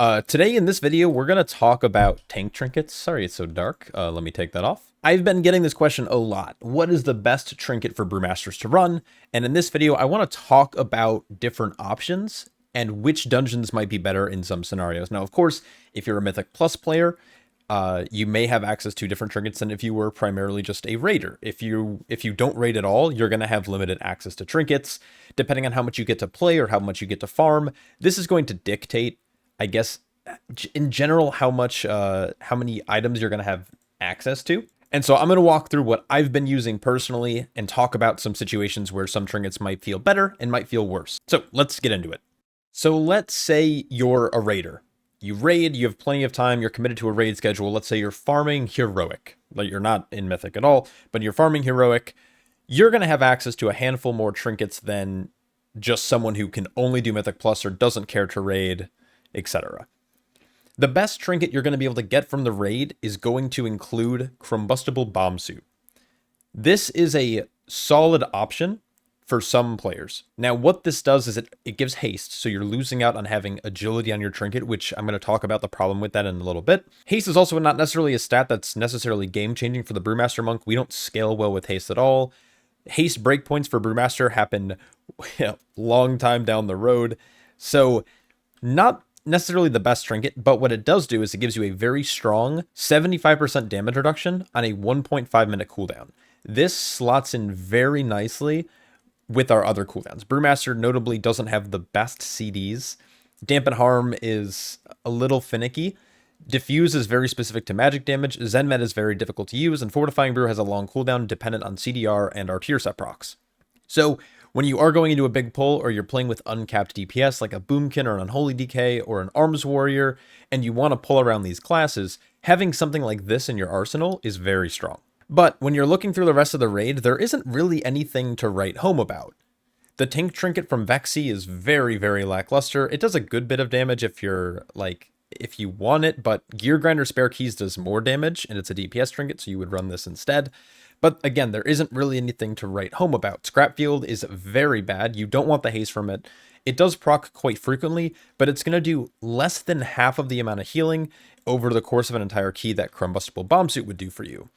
Today in this video, we're going to talk about tank trinkets. Sorry, it's so dark. Let me take that off. I've been getting this question a lot. What is the best trinket for Brewmasters to run? And in this video, I want to talk about different options and which dungeons might be better in some scenarios. Now, of course, if you're a Mythic Plus player, you may have access to different trinkets than if you were primarily just a raider. If you don't raid at all, you're going to have limited access to trinkets. Depending on how much you get to play or how much you get to farm, this is going to dictate, I guess, in general, how many items you're going to have access to. And so I'm going to walk through what I've been using personally and talk about some situations where some trinkets might feel better and might feel worse. So let's get into it. So let's say you're a raider. You raid, you have plenty of time, you're committed to a raid schedule. Let's say you're farming heroic. Like, you're not in Mythic at all, but you're farming heroic. You're going to have access to a handful more trinkets than just someone who can only do Mythic Plus or doesn't care to raid, etc. The best trinket you're going to be able to get from the raid is going to include Combustible Bomb Suit. This is a solid option for some players. Now, what this does is it gives haste, so you're losing out on having agility on your trinket, which I'm going to talk about the problem with that in a little bit. Haste is also not necessarily a stat that's necessarily game-changing for the Brewmaster Monk. We don't scale well with haste at all. Haste breakpoints for Brewmaster happen a long time down the road, so not necessarily the best trinket, but what it does do is it gives you a very strong 75% damage reduction on a 1.5 minute cooldown. This slots in very nicely with our other cooldowns. Brewmaster notably doesn't have the best CDs. Dampen Harm is a little finicky. Diffuse is very specific to magic damage. Zenmed is very difficult to use, and Fortifying Brew has a long cooldown dependent on CDR and our tier set procs. So when you are going into a big pull or you're playing with uncapped DPS like a Boomkin or an Unholy DK or an Arms Warrior, and you want to pull around these classes, having something like this in your arsenal is very strong. But when you're looking through the rest of the raid, there isn't really anything to write home about. The tank trinket from Vexy is very, very lackluster. It does a good bit of damage if you want it, but Gear Grinder Spare Keys does more damage, and it's a DPS trinket, so you would run this instead. But again, there isn't really anything to write home about. Scrapfield is very bad. You don't want the haste from it. It does proc quite frequently, but it's going to do less than half of the amount of healing over the course of an entire key that Combustible Bomb Suit would do for you.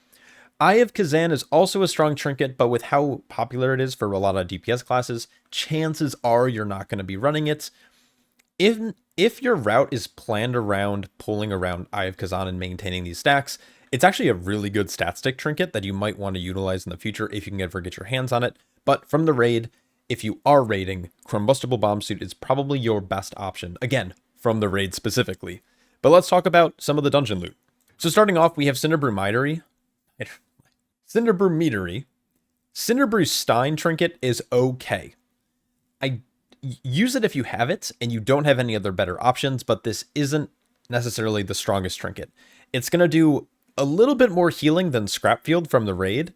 Eye of Kazan is also a strong trinket, but with how popular it is for a lot of DPS classes, chances are you're not going to be running it. If your route is planned around pulling around Eye of Kazan and maintaining these stacks, it's actually a really good stat stick trinket that you might want to utilize in the future if you can ever get your hands on it. But from the raid, if you are raiding, Combustible Bomb Suit is probably your best option. Again, from the raid specifically. But let's talk about some of the dungeon loot. So starting off, we have Cinderbrew Meadery. Cinderbrew Stein trinket is okay. I use it if you have it and you don't have any other better options, but this isn't necessarily the strongest trinket. It's going to do a little bit more healing than Scrapfield from the raid,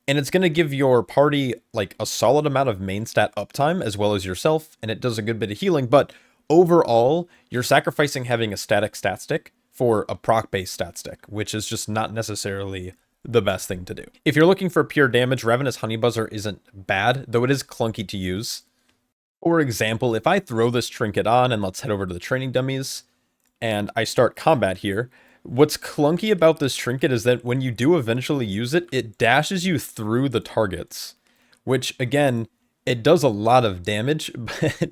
and it's going to give your party like a solid amount of main stat uptime as well as yourself, and it does a good bit of healing, but overall, you're sacrificing having a static stat stick for a proc-based stat stick, which is just not necessarily the best thing to do. If you're looking for pure damage, Ravenous Honeybuzzer isn't bad, though it is clunky to use. For example, if I throw this trinket on, and let's head over to the training dummies, and I start combat here, what's clunky about this trinket is that when you do eventually use it, it dashes you through the targets, which again, it does a lot of damage,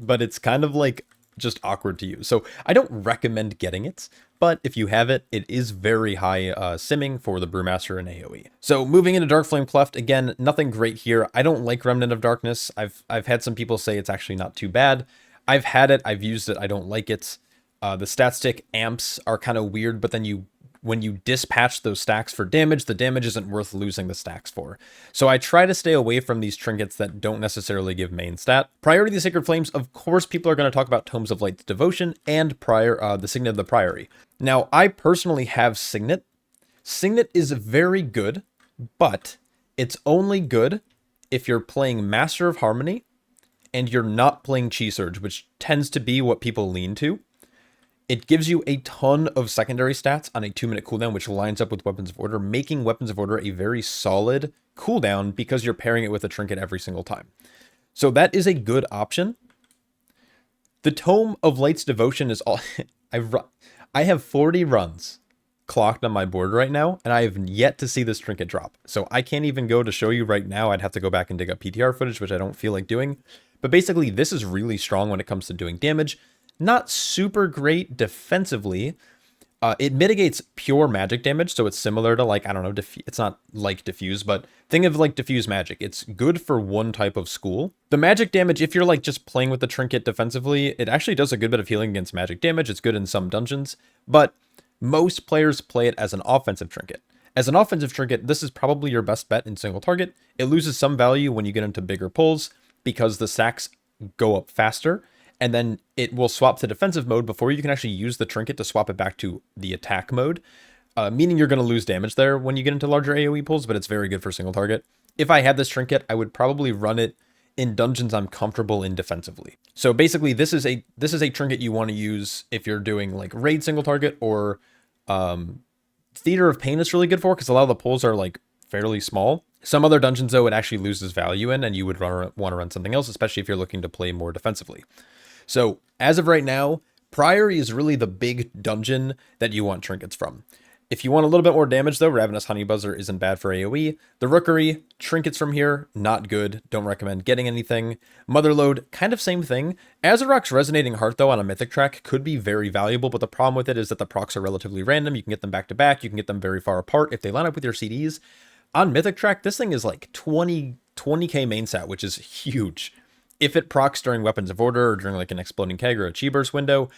but it's kind of like just awkward to use. So I don't recommend getting it, but if you have it, it is very high simming for the Brewmaster and AoE. So moving into Darkflame Cleft, again, nothing great here. I don't like Remnant of Darkness. I've had some people say it's actually not too bad. I've had it, I've used it, I don't like it. The stat stick amps are kind of weird, but then when you dispatch those stacks for damage, the damage isn't worth losing the stacks for. So I try to stay away from these trinkets that don't necessarily give main stat. Priority of the Sacred Flames, of course, people are going to talk about Tomes of Light's Devotion and the Signet of the Priory. Now, I personally have Signet. Signet is very good, but it's only good if you're playing Master of Harmony and you're not playing Chi Surge, which tends to be what people lean to. It gives you a ton of secondary stats on a 2-minute cooldown, which lines up with Weapons of Order, making Weapons of Order a very solid cooldown because you're pairing it with a trinket every single time. So that is a good option. The Tome of Light's Devotion is I have 40 runs clocked on my board right now, and I have yet to see this trinket drop. So I can't even go to show you right now. I'd have to go back and dig up PTR footage, which I don't feel like doing. But basically, this is really strong when it comes to doing damage. Not super great defensively. It mitigates pure magic damage, so it's similar to, like, I don't know, it's not like diffuse, but think of like diffuse magic. It's good for one type of school. The magic damage, if you're like just playing with the trinket defensively, it actually does a good bit of healing against magic damage. It's good in some dungeons, but most players play it as an offensive trinket. As an offensive trinket, this is probably your best bet in single target. It loses some value when you get into bigger pulls because the stacks go up faster, and then it will swap to defensive mode before you can actually use the trinket to swap it back to the attack mode, meaning you're going to lose damage there when you get into larger AoE pulls, but it's very good for single target. If I had this trinket, I would probably run it in dungeons I'm comfortable in defensively. So basically, this is a trinket you want to use if you're doing like raid single target, or Theater of Pain is really good for, because a lot of the pulls are like fairly small. Some other dungeons, though, it actually loses value in, and you would want to run something else, especially if you're looking to play more defensively. So as of right now, Priory is really the big dungeon that you want trinkets from. If you want a little bit more damage, though, Ravenous Honeybuzzer isn't bad for AoE. The Rookery, trinkets from here, not good. Don't recommend getting anything. Motherlode, kind of same thing. Azurok's Resonating Heart, though, on a Mythic track could be very valuable, but the problem with it is that the procs are relatively random. You can get them back to back. You can get them very far apart if they line up with your CDs. On Mythic track, this thing is like 20k main stat, which is huge. If it procs during Weapons of Order or during like an Exploding Keg or a Chi Burst window,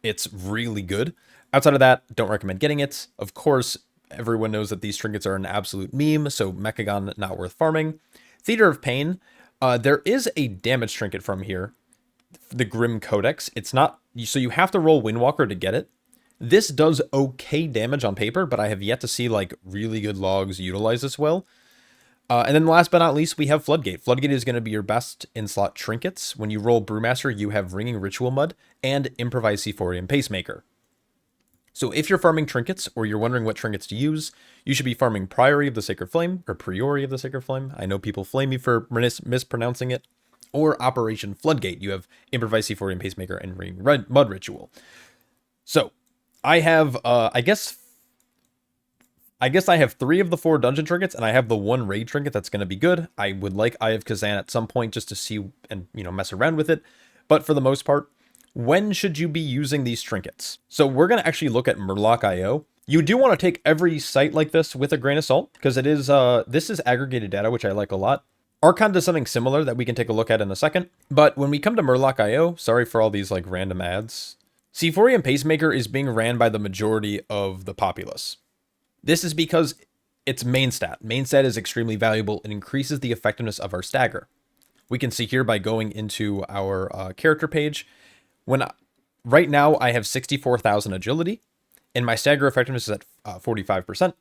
it's really good. Outside of that, don't recommend getting it. Of course, everyone knows that these trinkets are an absolute meme, so Mechagon not worth farming. Theater of Pain, there is a damage trinket from here, the Grim Codex. It's not, so you have to roll Windwalker to get it. This does okay damage on paper, but I have yet to see like really good logs utilize this well. And then last but not least, we have Floodgate. Floodgate is going to be your best in-slot trinkets. When you roll Brewmaster, you have Ringing Ritual Mud and Improvised Seaphorium Pacemaker. So if you're farming trinkets, or you're wondering what trinkets to use, you should be farming Priory of the Sacred Flame, or Priori of the Sacred Flame. I know people flame me for mispronouncing it. Or Operation Floodgate. You have Improvised Seaphorium Pacemaker and Ringing Mud Ritual. So I have, I guess I have 3 of the 4 dungeon trinkets, and I have the 1 raid trinket that's going to be good. I would like Eye of Kazan at some point just to see and, mess around with it. But for the most part, when should you be using these trinkets? So we're going to actually look at Murloc.io. You do want to take every site like this with a grain of salt, because it is this is aggregated data, which I like a lot. Archon does something similar that we can take a look at in a second. But when we come to Murloc.io, sorry for all these like random ads, Seaphorium Pacemaker is being ran by the majority of the populace. This is because it's main stat. Main stat is extremely valuable and increases the effectiveness of our stagger. We can see here by going into our character page. Right now I have 64,000 agility, and my stagger effectiveness is at 45%.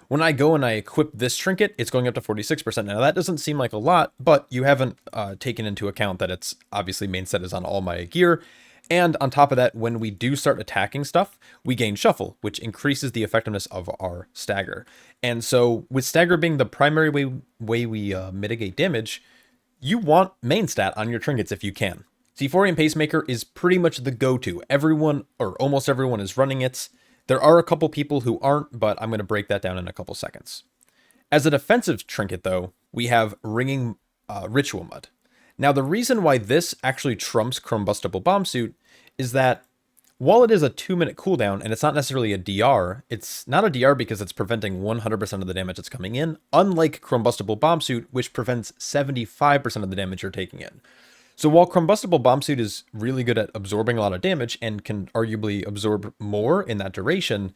When I go and I equip this trinket, it's going up to 46%. Now that doesn't seem like a lot, but you haven't taken into account that it's obviously main stat is on all my gear. And on top of that, when we do start attacking stuff, we gain Shuffle, which increases the effectiveness of our stagger. And so with stagger being the primary way we mitigate damage, you want main stat on your trinkets if you can. Seaphorium Pacemaker is pretty much the go-to. Everyone, or almost everyone, is running it. There are a couple people who aren't, but I'm going to break that down in a couple seconds. As a defensive trinket, though, we have Ringing Ritual Mud. Now, the reason why this actually trumps Combustible Bomb Suit is that while it is a 2-minute cooldown, and it's not necessarily a DR, it's not a DR because it's preventing 100% of the damage that's coming in, unlike Combustible Bomb Suit, which prevents 75% of the damage you're taking in. So while Combustible Bomb Suit is really good at absorbing a lot of damage and can arguably absorb more in that duration,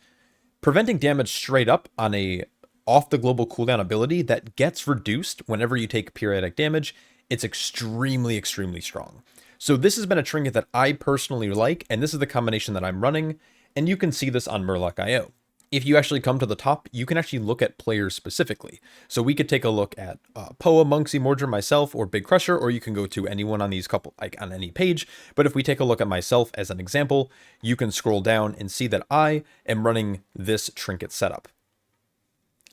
preventing damage straight up on a off the global cooldown ability that gets reduced whenever you take periodic damage, it's extremely, extremely strong. So this has been a trinket that I personally like, and this is the combination that I'm running, and you can see this on Murloc.io. If you actually come to the top, you can actually look at players specifically. So we could take a look at Poa, Monksy, Mordred, myself, or Big Crusher, or you can go to anyone on these couple, like on any page. But if we take a look at myself as an example, you can scroll down and see that I am running this trinket setup.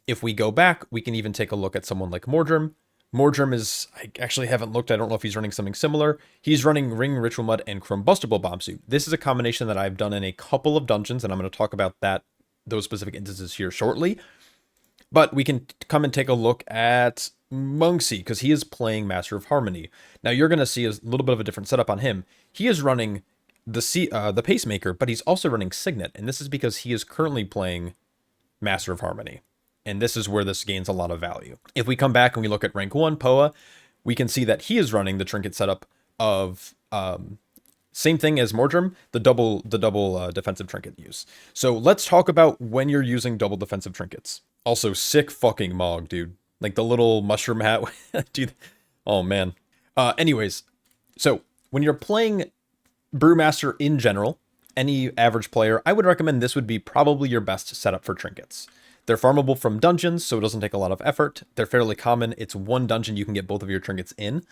If we go back, we can even take a look at someone like Mordred, Mordrum is, I actually haven't looked. I don't know if he's running something similar. He's running Ring Ritual Mud and Chrombustible Bomb Suit. This is a combination that I've done in a couple of dungeons, and I'm going to talk about those specific instances here shortly. But we can come and take a look at Monksy, because he is playing Master of Harmony. Now you're going to see a little bit of a different setup on him. He is running the Pacemaker, but he's also running Signet, and this is because he is currently playing Master of Harmony. And this is where this gains a lot of value. If we come back and we look at rank 1, Poa, we can see that he is running the trinket setup of same thing as Mordrum, the double defensive trinket use. So let's talk about when you're using double defensive trinkets. Also, sick fucking Mog, dude. Like the little mushroom hat. Dude. Oh, man. Anyways, so when you're playing Brewmaster in general, any average player, I would recommend this would be probably your best setup for trinkets. They're farmable from dungeons, so it doesn't take a lot of effort. They're fairly common. It's one dungeon you can get both of your trinkets in.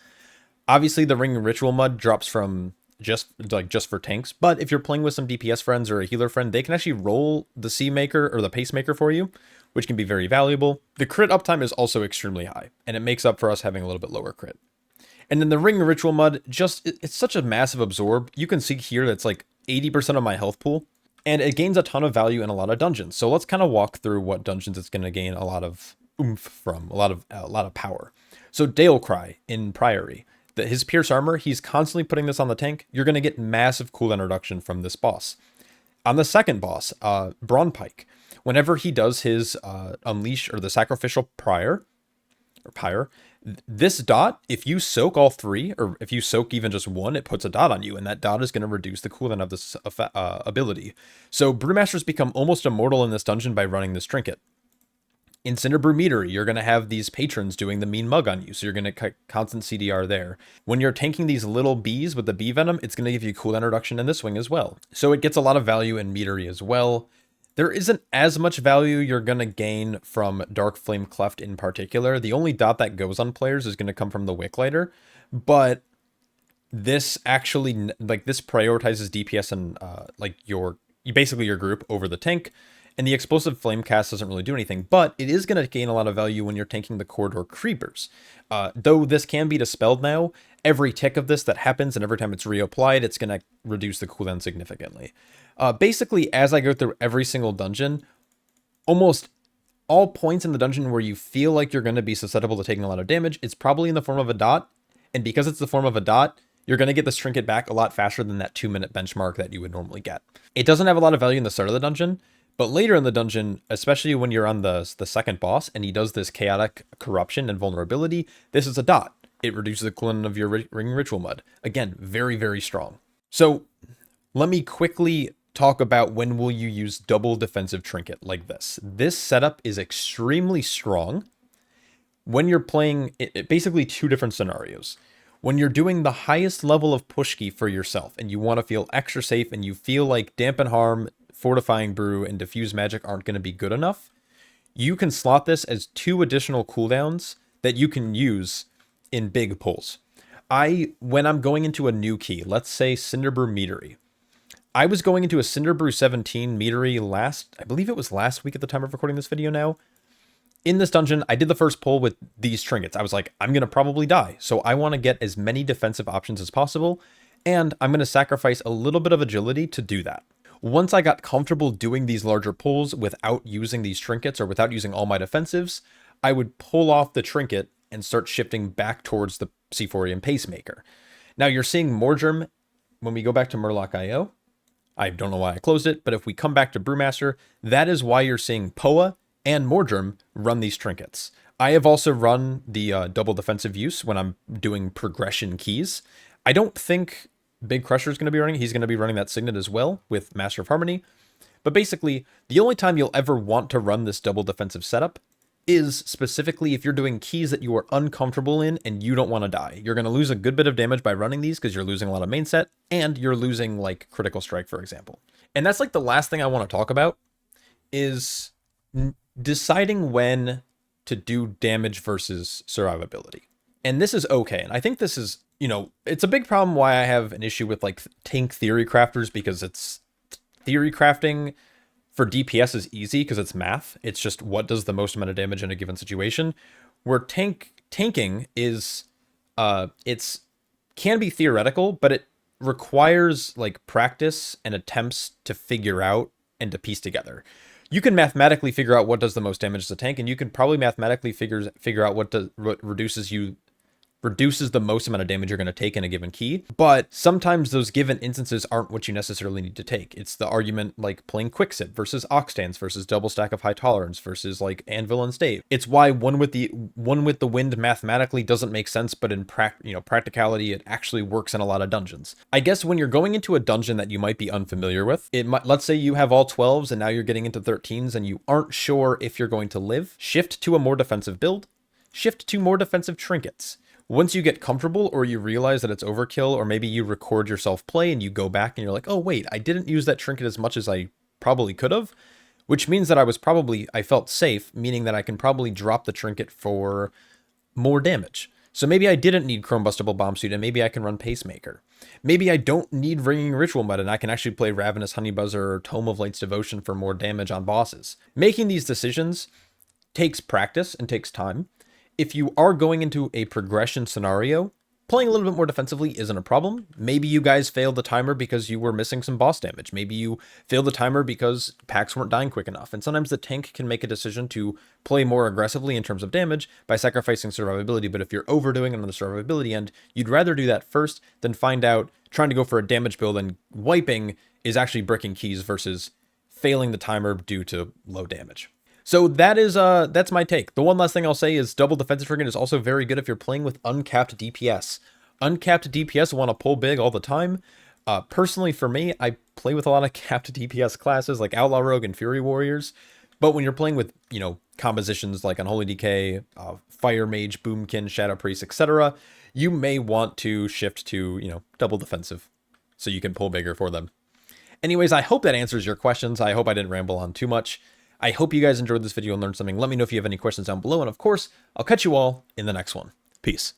Obviously, the Ring Ritual Mud drops from just for tanks, but if you're playing with some DPS friends or a healer friend, they can actually roll the Seamaker or the Pacemaker for you, which can be very valuable. The crit uptime is also extremely high, and it makes up for us having a little bit lower crit. And then the Ring Ritual Mud, it's such a massive absorb. You can see here that's like 80% of my health pool, and it gains a ton of value in a lot of dungeons. So let's kind of walk through what dungeons it's going to gain a lot of oomph from, a lot of power. So Dale Cry in Priory, his Pierce Armor, he's constantly putting this on the tank. You're going to get massive cooldown reduction from this boss. On the second boss, Brawn Pike, whenever he does his Unleash or the Sacrificial Pyre, this dot, if you soak all three, or if you soak even just one, it puts a dot on you, and that dot is going to reduce the cooldown of this ability. So Brewmasters become almost immortal in this dungeon by running this trinket. In Cinderbrew Meadery, you're going to have these patrons doing the mean mug on you, so you're going to cut constant CDR there. When you're tanking these little bees with the bee venom, it's going to give you cooldown reduction in this swing as well. So it gets a lot of value in Meadery as well. There isn't as much value you're going to gain from Dark Flame Cleft in particular. The only dot that goes on players is going to come from the Wick Lighter, but this actually, like, this prioritizes DPS and basically your group over the tank, and the Explosive Flame Cast doesn't really do anything, but it is going to gain a lot of value when you're tanking the Corridor Creepers. Though this can be dispelled now, every tick of this that happens and every time it's reapplied, it's going to reduce the cooldown significantly. Basically, as I go through every single dungeon, almost all points in the dungeon where you feel like you're going to be susceptible to taking a lot of damage, it's probably in the form of a dot. And because it's the form of a dot, you're going to get this trinket back a lot faster than that 2-minute benchmark that you would normally get. It doesn't have a lot of value in the start of the dungeon, but later in the dungeon, especially when you're on the second boss and he does this chaotic corruption and vulnerability, this is a dot. It reduces the cooldown of your Ring Ritual Mud. Again, very, very strong. So let me quickly talk about when will you use double defensive trinket like this. This setup is extremely strong when you're playing basically two different scenarios. When you're doing the highest level of push key for yourself and you want to feel extra safe and you feel like Dampen Harm, Fortifying Brew, and Diffuse Magic aren't going to be good enough, you can slot this as 2 additional cooldowns that you can use in big pulls. When I'm going into a new key, let's say Cinderbrew Meadery, I was going into a Cinderbrew 17 Meadery I believe it was last week at the time of recording this video now. In this dungeon, I did the first pull with these trinkets. I was like, I'm going to probably die, so I want to get as many defensive options as possible, and I'm going to sacrifice a little bit of agility to do that. Once I got comfortable doing these larger pulls without using these trinkets or without using all my defensives, I would pull off the trinket and start shifting back towards the C4 Pacemaker. Now you're seeing Mordrum when we go back to Murloc.io. I don't know why I closed it, but if we come back to Brewmaster, that is why you're seeing Poa and Mordrum run these trinkets. I have also run the double defensive use when I'm doing progression keys. I don't think Big Crusher is going to be running. He's going to be running that Signet as well with Master of Harmony. But basically, the only time you'll ever want to run this double defensive setup is specifically if you're doing keys that you are uncomfortable in and you don't want to die. You're going to lose a good bit of damage by running these because you're losing a lot of main set and you're losing like Critical Strike, for example. And that's like the last thing I want to talk about is deciding when to do damage versus survivability. And this is okay. And I think this is, it's a big problem why I have an issue with like tank theory crafters, because it's theory crafting for DPS is easy because it's math. It's just what does the most amount of damage in a given situation. Where tank tanking is, it's can be theoretical, but it requires like practice and attempts to figure out and to piece together. You can mathematically figure out what does the most damage to the tank, and you can probably mathematically figure out what reduces the most amount of damage you're going to take in a given key. But sometimes those given instances aren't what you necessarily need to take. It's the argument like playing Quicksip versus Oxdance versus double stack of high tolerance versus like Anvil and Stave. It's why one with the wind mathematically doesn't make sense, but in practicality it actually works in a lot of dungeons. I guess when you're going into a dungeon that you might be unfamiliar with, let's say you have all 12s and now you're getting into 13s and you aren't sure if you're going to live, shift to a more defensive build, shift to more defensive trinkets. Once you get comfortable or you realize that it's overkill, or maybe you record yourself play and you go back and you're like, oh wait, I didn't use that trinket as much as I probably could have, which means that I felt safe, meaning that I can probably drop the trinket for more damage. So maybe I didn't need Chrome Bustable Bomb Suit and maybe I can run Pacemaker. Maybe I don't need Ringing Ritual Mud and I can actually play Ravenous Honey Buzzer or Tome of Light's Devotion for more damage on bosses. Making these decisions takes practice and takes time. If you are going into a progression scenario, playing a little bit more defensively isn't a problem. Maybe you guys failed the timer because you were missing some boss damage. Maybe you failed the timer because packs weren't dying quick enough. And sometimes the tank can make a decision to play more aggressively in terms of damage by sacrificing survivability. But if you're overdoing it on the survivability end, you'd rather do that first than find out trying to go for a damage build and wiping is actually bricking keys versus failing the timer due to low damage. So that's my take. The one last thing I'll say is double defensive trinket is also very good if you're playing with uncapped DPS. Uncapped DPS want to pull big all the time. Personally, for me, I play with a lot of capped DPS classes like Outlaw Rogue and Fury Warriors. But when you're playing with, compositions like Unholy Decay, Fire Mage, Boomkin, Shadow Priest, etc., you may want to shift to, double defensive so you can pull bigger for them. Anyways, I hope that answers your questions. I hope I didn't ramble on too much. I hope you guys enjoyed this video and learned something. Let me know if you have any questions down below. And of course, I'll catch you all in the next one. Peace.